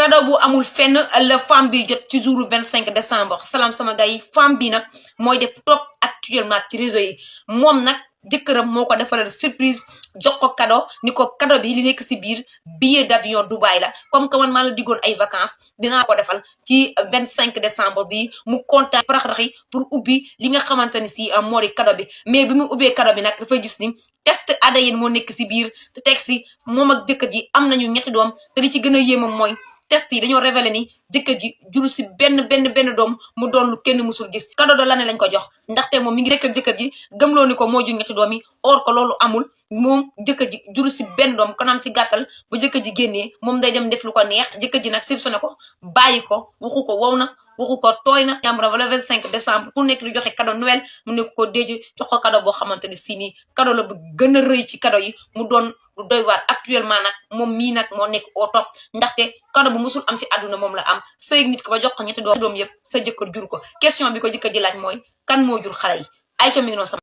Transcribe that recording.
cadeau bu amul fenn la femme bi jot ci jour 25 décembre salaam sama gars yi femme bi nag mooy def toog actuellement ci réseau yi moom nag jëkkëram moo ko defalal surprise jox ko cadeau ni ko cadeau bi li nekk si biir billet d'avion Dubaï la comme que man maa la diggoon ay vacances dinaa ko defal ci 25 décembre bi mu kontaan paraxraxi pour ubbi li nga xamante ni si moo di cadeau bi mais bi mu ubbee cadeau bi nag dafay gis ni test ADN moo nekk si biir te teg si moom ak jëkkër ji am nañu ñetti doom te li ci gën a yéemam mooy test yi dañoo révélé ni jëkkër ji juru si benn doom mu doon lu kenn musul gis cadeau de l'année lañ ko jox ndaxte moom mi ngi rekk ak jëkkër ji gëmloo ni ko moo jur ñetti doom yi or ko loolu amul moom jëkkër ji juru si benn doom konaam ci gàttal bu jëkkër ji génnee moom day dem def lu ko neex jëkkër ji nag soupçonné ko bàyyi ko waxu ko wow na waxu ko tooy na yàmbra wala 25 décembre ku nekk di joxe cadeau Noël mu nekk ko déj jox ko cadeau boo xamante ni si nii cadeau la bu gën a rëy ci cadeau yi mu doon lu doy waar actuellement nag moom mii nag moo nekk au top ndaxte cadeau bu musul am ci àdduna moom la am sëy nit ko ba jox ko ñetti doom yëpp sa jëkkër jur ko question bi ko jëkkër ji laaj mooy kan moo jur xale yi ay ca mi ngi noonu sama